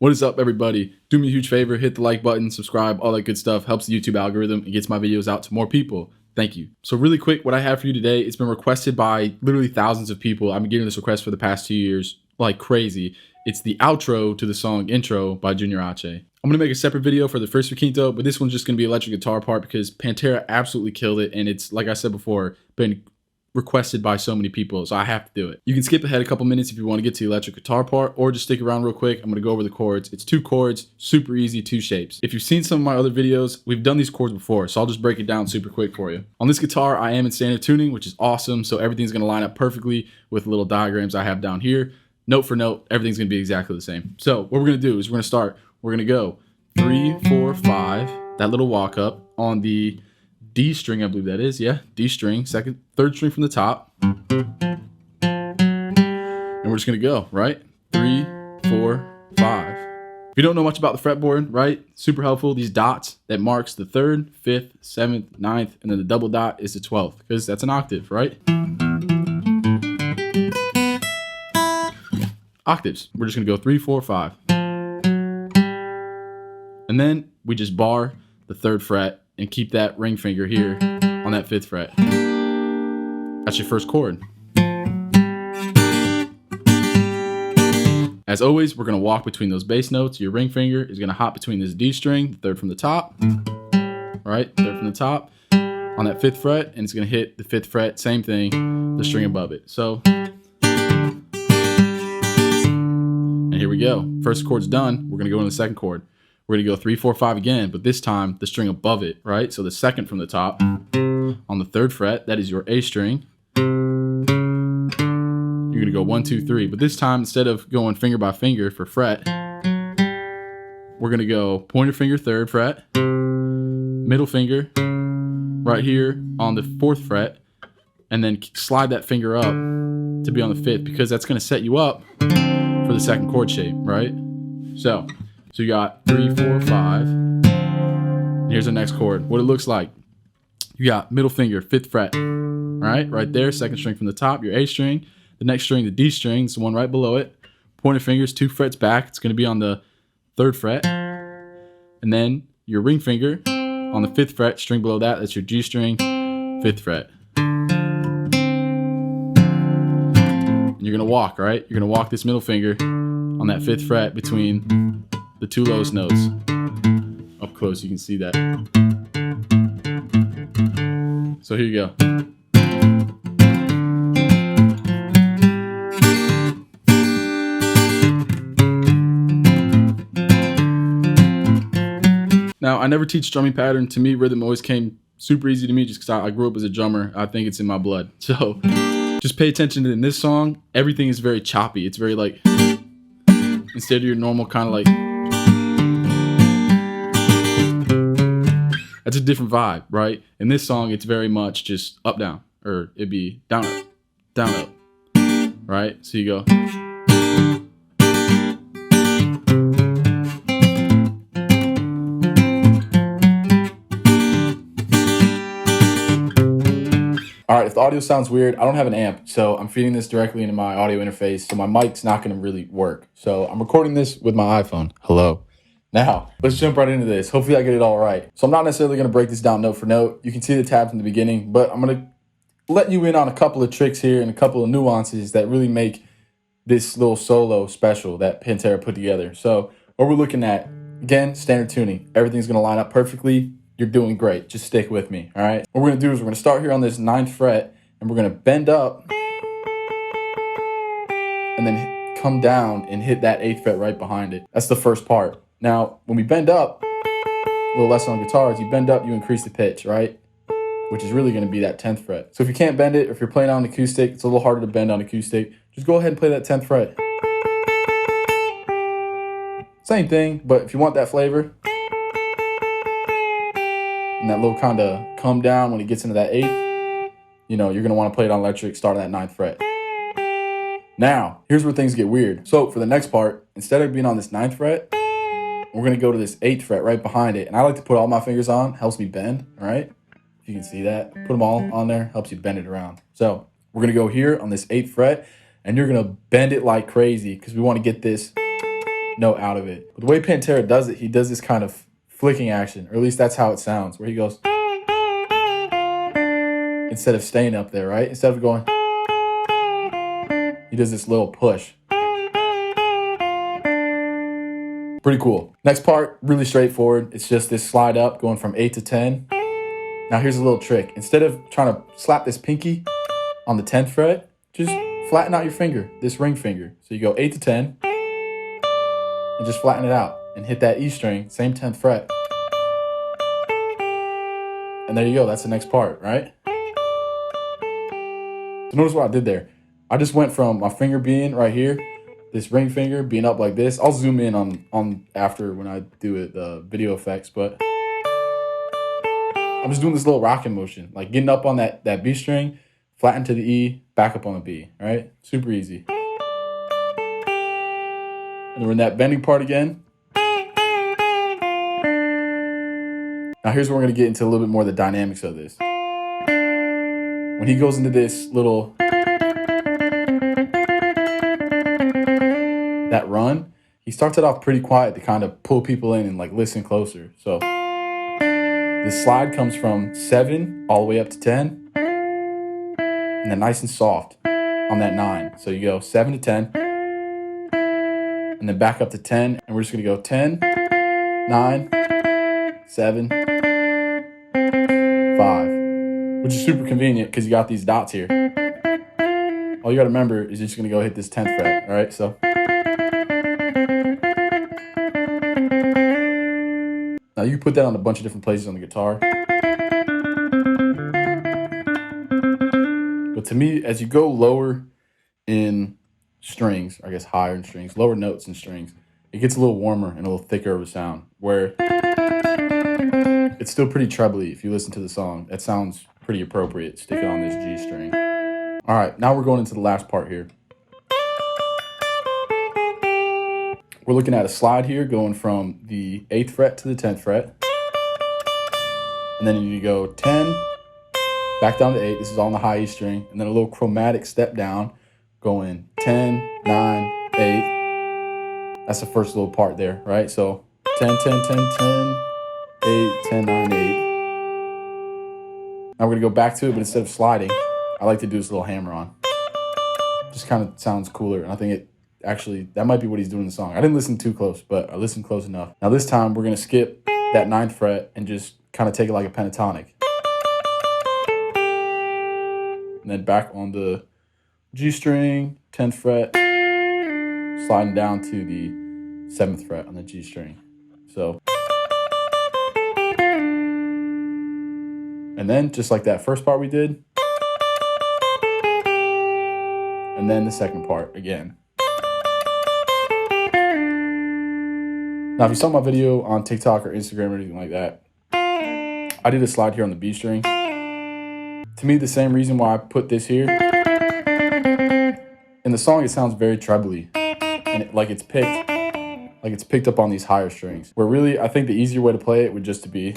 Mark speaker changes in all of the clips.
Speaker 1: What is up, everybody? Do me a huge favor, hit the like button, subscribe, all that good stuff. Helps the YouTube algorithm and gets my videos out to more people. Thank you. So really quick, what I have for you today, it's been requested by literally thousands of people. I've been getting this request for the past 2 years like crazy. It's the outro to the song Intro by Junior H. I'm going to make a separate video for the first Requinto, but this one's just going to be electric guitar part because Pantera absolutely killed it, and it's, like I said before, been requested by so many people, so I have to do it. You can skip ahead a couple minutes if you want to get to the electric guitar part, or just stick around real quick. I'm going to go over the chords. It's 2 chords, super easy, 2 shapes. If you've seen some of my other videos, we've done these chords before, so I'll just break it down super quick for you. On this guitar, I am in standard tuning, which is awesome, so everything's going to line up perfectly with little diagrams I have down here. Note for note, everything's going to be exactly the same. So what we're going to do is we're going to go 3, 4, 5, that little walk up on the D string, I believe that is, yeah, D string, third string from the top. And we're just gonna go, right? 3, 4, 5. If you don't know much about the fretboard, right? Super helpful, these dots that marks the 3rd, 5th, 7th, 9th, and then the double dot is the 12th, because that's an octave, right? Octaves. We're just gonna go 3, 4, 5. And then we just bar the 3rd fret and keep that ring finger here on that 5th fret. That's your first chord. As always, we're going to walk between those bass notes. Your ring finger is going to hop between this D string, the 3rd from the top, right? 3rd from the top on that 5th fret, and it's going to hit the 5th fret, same thing, the string above it. So, and here we go. First chord's done. We're going to go into the second chord. We're going to go 3, 4, 5 again, but this time the string above it, right? So the 2nd from the top on the 3rd fret, that is your A string. You're going to go 1, 2, 3, but this time instead of going finger by finger for fret, we're going to go pointer finger 3rd fret, middle finger right here on the 4th fret, and then slide that finger up to be on the 5th, because that's going to set you up for the second chord shape, right? So you got 3, 4, 5. And here's the next chord. What it looks like. You got middle finger, 5th fret. Right there, 2nd string from the top, your A string. The next string, the D string, it's the one right below it. Pointer fingers, 2 frets back. It's going to be on the 3rd fret. And then your ring finger on the 5th fret, string below that, that's your G string, 5th fret. And you're going to walk, right? You're going to walk this middle finger on that 5th fret between the 2 lowest notes. Up close, you can see that. So here you go. Now, I never teach drumming pattern. To me, rhythm always came super easy to me just because I grew up as a drummer. I think it's in my blood. So just pay attention to in this song. Everything is very choppy. It's very like, instead of your normal kind of like, that's a different vibe, right? In this song, it's very much just up, down, or it'd be down, up, right? So you go. All right, if the audio sounds weird, I don't have an amp, so I'm feeding this directly into my audio interface, so my mic's not gonna really work. So I'm recording this with my iPhone. Hello. Now, let's jump right into this. Hopefully I get it all right. So I'm not necessarily going to break this down note for note. You can see the tabs in the beginning, but I'm going to let you in on a couple of tricks here and a couple of nuances that really make this little solo special that Pantera put together. So what we're looking at, again, standard tuning. Everything's going to line up perfectly. You're doing great. Just stick with me, all right? What we're going to do is we're going to start here on this 9th fret, and we're going to bend up and then come down and hit that 8th fret right behind it. That's the first part. Now, when we bend up, a little lesson on guitars, you bend up, you increase the pitch, right? Which is really going to be that 10th fret. So if you can't bend it, or if you're playing on acoustic, it's a little harder to bend on acoustic. Just go ahead and play that 10th fret. Same thing, but if you want that flavor, and that little kind of come down when it gets into that 8th, you know, you're going to want to play it on electric, start on that 9th fret. Now, here's where things get weird. So for the next part, instead of being on this 9th fret, we're going to go to this 8th fret right behind it. And I like to put all my fingers on. Helps me bend, all right? If you can see that. Put them all on there. Helps you bend it around. So we're going to go here on this 8th fret. And you're going to bend it like crazy because we want to get this note out of it. But the way Pantera does it, he does this kind of flicking action, or at least that's how it sounds, where he goes, instead of staying up there, right? Instead of going, he does this little push. Pretty cool. Next part, really straightforward. It's just this slide up going from 8 to 10. Now here's a little trick. Instead of trying to slap this pinky on the 10th fret, just flatten out your finger, this ring finger. So you go 8 to 10 and just flatten it out and hit that E string, same 10th fret. And there you go, that's the next part, right? So notice what I did there. I just went from my finger being right here, this ring finger being up like this. I'll zoom in on after when I do it, the video effects, but I'm just doing this little rocking motion, like getting up on that B string, flatten to the E, back up on the B, right? Super easy. And we're in that bending part again. Now here's where we're gonna get into a little bit more of the dynamics of this. When he goes into this little, that run, he starts it off pretty quiet to kind of pull people in and like listen closer. So this slide comes from 7 all the way up to 10, and then nice and soft on that 9. So you go 7 to 10, and then back up to 10, and we're just gonna go 10, 9, 7, 5, which is super convenient because you got these dots here. All you gotta remember is you're just gonna go hit this 10th fret, all right? So now you can put that on a bunch of different places on the guitar. But to me, as you go lower in strings, or I guess higher in strings, lower notes in strings, it gets a little warmer and a little thicker of a sound, where it's still pretty trebly if you listen to the song. That sounds pretty appropriate, sticking on this G string. All right, now we're going into the last part here. We're looking at a slide here going from the 8th fret to the 10th fret. And then you go 10, back down to 8. This is all on the high E string. And then a little chromatic step down going 10, 9, 8. That's the first little part there, right? So 10, 10, 10, 10, 8, 10, 9, 8. Now we're gonna go back to it, but instead of sliding, I like to do this little hammer on. Just kind of sounds cooler, and I think it actually, that might be what he's doing in the song. I didn't listen too close, but I listened close enough. Now this time we're gonna skip that 9th fret and just kind of take it like a pentatonic. And then back on the G string, 10th fret, sliding down to the 7th fret on the G string. So, and then just like that first part we did, and then the second part again. Now, if you saw my video on TikTok or Instagram or anything like that, I did a slide here on the B string. To me, the same reason why I put this here, in the song, it sounds very trebly, and it's picked up on these higher strings. Where really, I think the easier way to play it would just to be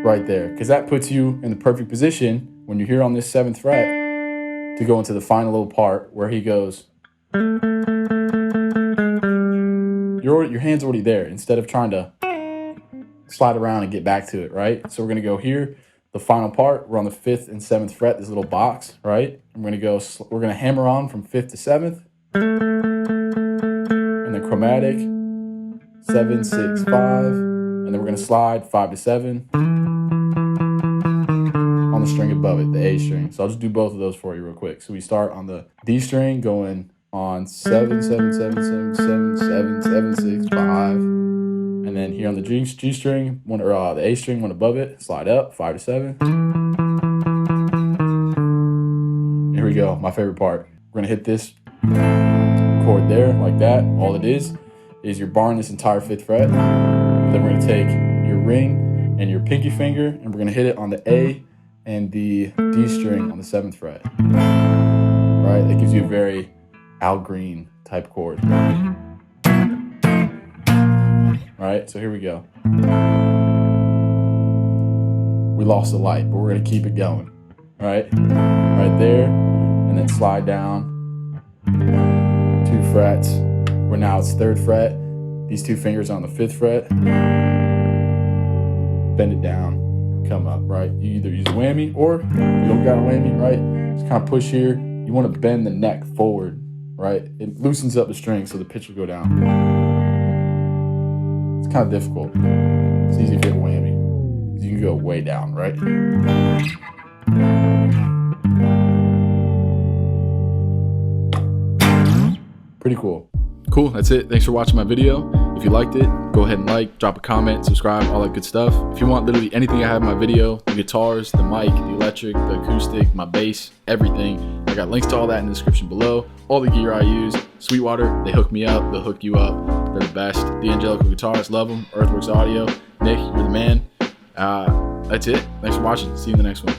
Speaker 1: right there, because that puts you in the perfect position when you're here on this 7th fret to go into the final little part where he goes. Your hand's already there instead of trying to slide around and get back to it, right? So we're gonna go here, the final part. We're on the 5th and 7th fret, this little box, right? We're gonna hammer on from 5th to 7th, and then chromatic 7, 6, 5, and then we're gonna slide 5 to 7 on the string above it, the A string. So I'll just do both of those for you real quick. So we start on the D string going on 7, 7, 7, 7, 7, 7, 7, 6, 5. And then here on the G string, the A string, one above it, slide up, 5 to 7. Here we go, my favorite part. We're gonna hit this chord there, like that. All it is you're barring this entire 5th fret. Then we're gonna take your ring and your pinky finger, and we're gonna hit it on the A and the D string on the 7th fret. Right, that gives you a very Al Green type chord. Right, so here we go. We lost the light, but we're gonna keep it going. Right there, and then slide down 2 frets, where now it's 3rd fret. These 2 fingers on the 5th fret. Bend it down, come up, right? You either use a whammy, or if you don't got a whammy, right? Just kind of push here. You want to bend the neck forward, right? It loosens up the string so the pitch will go down. It's kind of difficult. It's easy if you have a whammy. You can go way down, right? Pretty cool. Cool, that's it. Thanks for watching my video. If you liked it, go ahead and like, drop a comment, subscribe, all that good stuff. If you want literally anything I have in my video, the guitars, the mic, the electric, the acoustic, my bass, everything, I got links to all that in the description below. All the gear I use. Sweetwater, they hook me up, they'll hook you up. They're the best. The Angelical guitars, love them. Earthworks Audio. Nick, you're the man. That's it. Thanks for watching. See you in the next one.